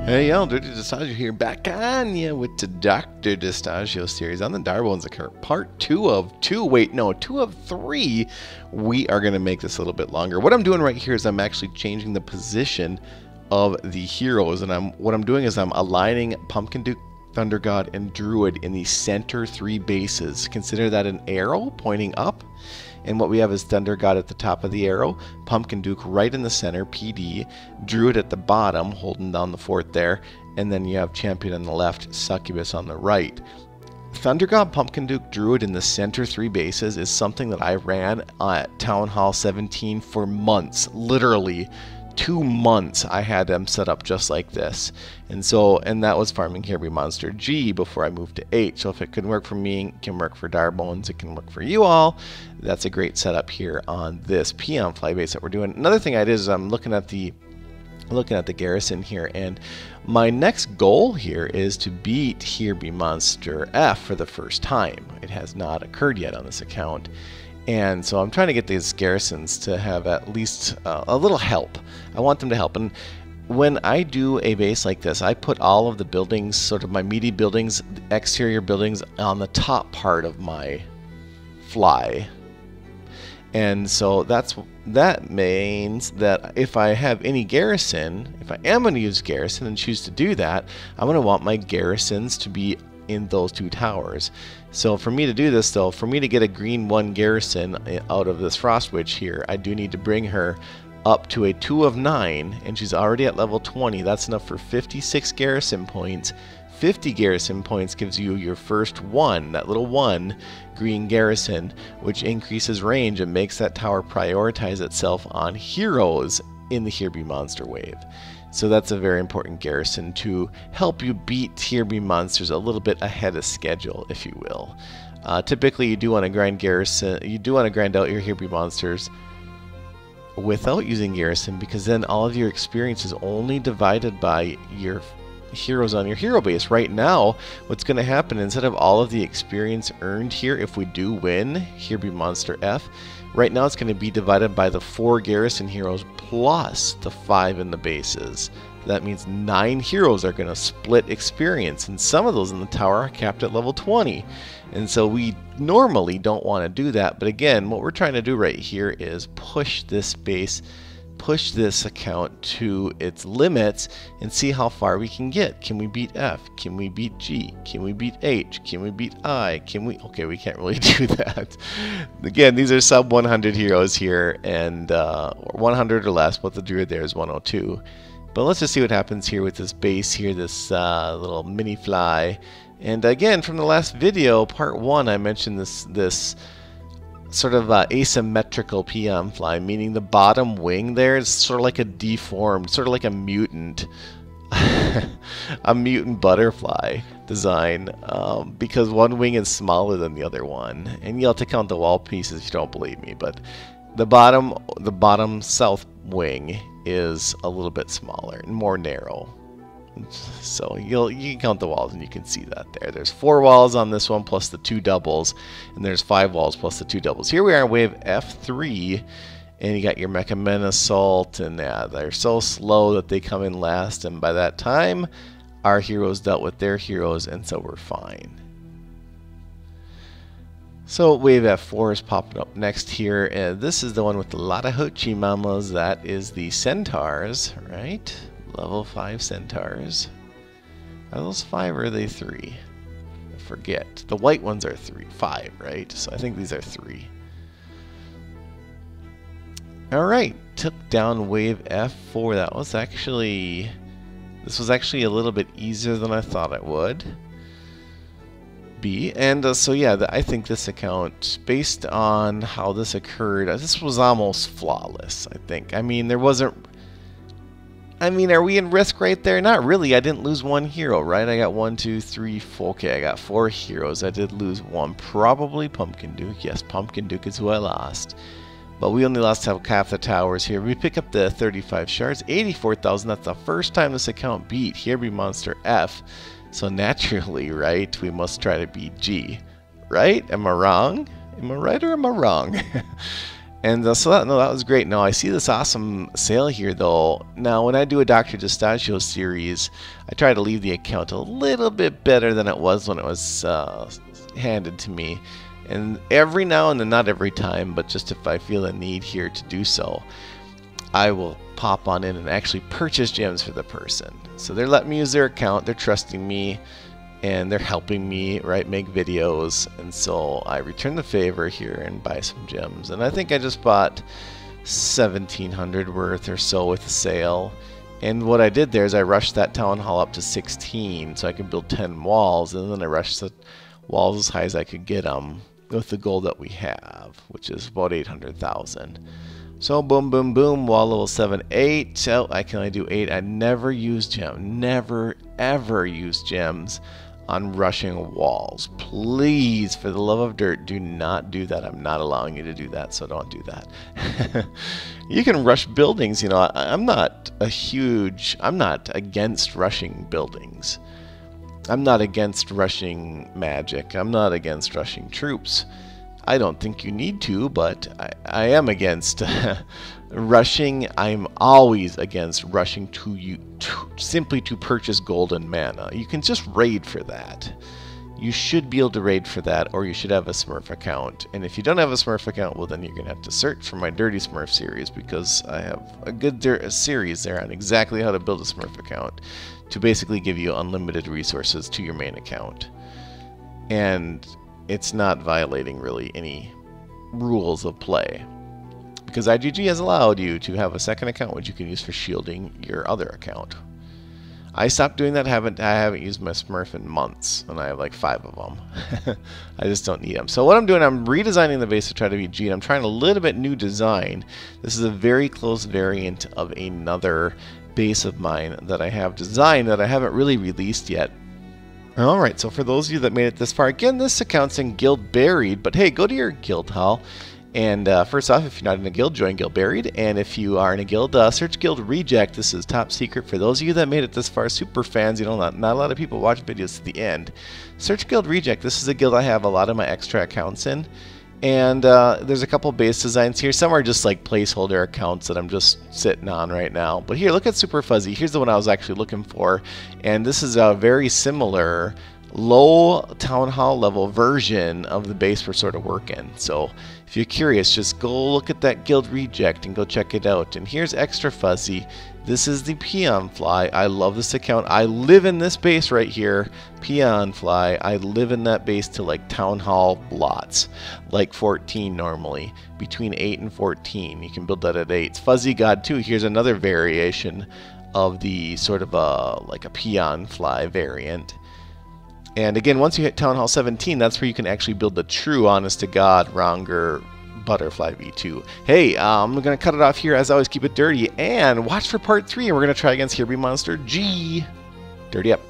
Hey y'all, Dirty Distaggio here, back on ya with the Dr. Distaggio series on the Darbones account. Part 2 of 3. We are going to make this a little bit longer. What I'm doing right here is I'm actually changing the position of the heroes, and what I'm doing is I'm aligning Pumpkin Duke, Thunder God, and Druid in the center 3 bases. Consider that an arrow pointing up. And what we have is Thunder God at the top of the arrow, Pumpkin Duke right in the center, PD, Druid at the bottom, holding down the fort there, and then you have Champion on the left, Succubus on the right. Thunder God, Pumpkin Duke, Druid in the center 3 bases is something that I ran at Town Hall 17 for months, literally 2 months. I had them set up just like this, and that was farming HBM Monster G before I moved to H. So if it can work for me, it can work for Darbones, it can work for you all. That's a great setup here on this Peon Fly base that we're doing. Another thing I did is I'm looking at the Garrison here, and my next goal here is to beat HBM Monster F for the first time. It has not occurred yet on this account. And so I'm trying to get these garrisons to have at least a little help. I want them to help. And when I do a base like this, I put all of the buildings, sort of my meaty buildings, exterior buildings, on the top part of my fly. And so that means that if I have any garrison, if I am going to use garrison and choose to do that, I'm going to want my garrisons to be in those 2 towers. So for me to do this, though, for me to get a green 1 garrison out of this Frost Witch here, I do need to bring her up to a 2 of 9, and she's already at level 20. That's enough for 56 garrison points. 50 garrison points gives you your first 1, that little 1 green garrison, which increases range and makes that tower prioritize itself on heroes in the HBM Monster wave. So that's a very important garrison to help you beat HBM Monsters a little bit ahead of schedule, if you will. Typically, you do want to grind garrison. You do want to grind out your HBM Monsters without using garrison, because then all of your experience is only divided by your heroes on your hero base. Right now, what's going to happen, instead of all of the experience earned here, if we do win HBM Monster F, right now it's going to be divided by the 4 garrison heroes plus the 5 in the bases. That means 9 heroes are going to split experience, and some of those in the tower are capped at level 20. And so we normally don't want to do that, but again, what we're trying to do right here is push this base, push this account to its limits and see how far we can get. Can we beat F? Can we beat G? Can we beat H? Can we beat I? Okay, we can't really do that. Again, these are sub 100 heroes here, and 100 or less, but the Druid there is 102. But let's just see what happens here with this base here, this little mini fly. And again, from the last video, part 1, I mentioned this sort of asymmetrical Peon Fly, meaning the bottom wing there is sort of like a deformed, sort of like a mutant, a mutant butterfly design, because one wing is smaller than the other one. And you'll have to count the wall pieces if you don't believe me, but the bottom south wing is a little bit smaller and more narrow. So you can count the walls and you can see that there. There's 4 walls on this one plus the 2 doubles, and there's 5 walls plus the 2 doubles. Here we are in wave F3, and you got your Mecha Men Assault, and they're so slow that they come in last, and by that time our heroes dealt with their heroes, and so we're fine. So wave F4 is popping up next here, and this is the one with a lot of hoochie mamas. That is the Centaurs, right? Level 5 Centaurs. Are those 5 or are they 3? I forget. The white ones are 5, right? So I think these are 3. Alright, took down wave F4. This was actually a little bit easier than I thought it would be. And so yeah, I think this account, based on how this occurred, this was almost flawless, I think. I mean, are we in risk right there? Not really. I didn't lose 1 hero, right? I got 1, 2, 3, 4. Okay, I got 4 heroes. I did lose 1. Probably Pumpkin Duke. Yes, Pumpkin Duke is who I lost. But we only lost half the towers here. We pick up the 35 shards. 84,000. That's the first time this account beat HBM Monster F. So naturally, right, we must try to beat G. Right? Am I wrong? Am I right or am I wrong? And so that was great. Now I see this awesome sale here though. Now when I do a Dr. Distaggio series, I try to leave the account a little bit better than it was when it was handed to me. And every now and then, not every time, but just if I feel a need here to do so, I will pop on in and actually purchase gems for the person. So they're letting me use their account, they're trusting me, and they're helping me, right, make videos. And so I return the favor here and buy some gems. And I think I just bought 1,700 worth or so with the sale. And what I did there is I rushed that town hall up to 16 so I could build 10 walls, and then I rushed the walls as high as I could get them with the gold that we have, which is about 800,000. So boom, boom, boom, wall level 7, 8. Oh, I can only do 8. I never use gems. Never, ever use gems on rushing walls. Please, for the love of dirt, do not do that. I'm not allowing you to do that, so don't do that. You can rush buildings, you know. I'm not against rushing buildings. I'm not against rushing magic. I'm not against rushing troops. I don't think you need to, but I am against rushing. I'm always against rushing simply to purchase golden mana. You can just raid for that. You should be able to raid for that, or you should have a Smurf account. And if you don't have a Smurf account, well then you're going to have to search for my Dirty Smurf series, because I have a good series there on exactly how to build a Smurf account to basically give you unlimited resources to your main account. And it's not violating really any rules of play, because IGG has allowed you to have a second account which you can use for shielding your other account. I stopped doing that. I haven't used my Smurf in months, and I have like 5 of them. I just don't need them. So what I'm doing, I'm redesigning the base to try to be G. I'm trying a little bit new design. This is a very close variant of another base of mine that I have designed that I haven't really released yet. Alright, so for those of you that made it this far, again, this account's in Guild Buried, but hey, go to your guild hall. And first off, if you're not in a guild, join Guild Buried. And if you are in a guild, search Guild Reject. This is top secret for those of you that made it this far, super fans. You know, not a lot of people watch videos to the end. Search Guild Reject. This is a guild I have a lot of my extra accounts in. And there's a couple base designs here. Some are just like placeholder accounts that I'm just sitting on right now. But here, look at Super Fuzzy. Here's the one I was actually looking for. And this is a very similar low town hall level version of the base we're sort of working. So if you're curious, just go look at that Guild Reject and go check it out. And here's Extra Fuzzy. This is the Peon Fly. I love this account. I live in this base right here, Peon Fly. I live in that base to like town hall lots, like 14 normally, between 8 and 14. You can build that at 8. It's Fuzzy God too. Here's another variation of the sort of like a Peon Fly variant. And again, once you hit Town Hall 17, that's where you can actually build the true, honest-to-God, Ronger Butterfly V2. Hey, I'm going to cut it off here. As always, keep it dirty. And watch for part 3, and we're going to try against Here Be Monster G. Dirty up.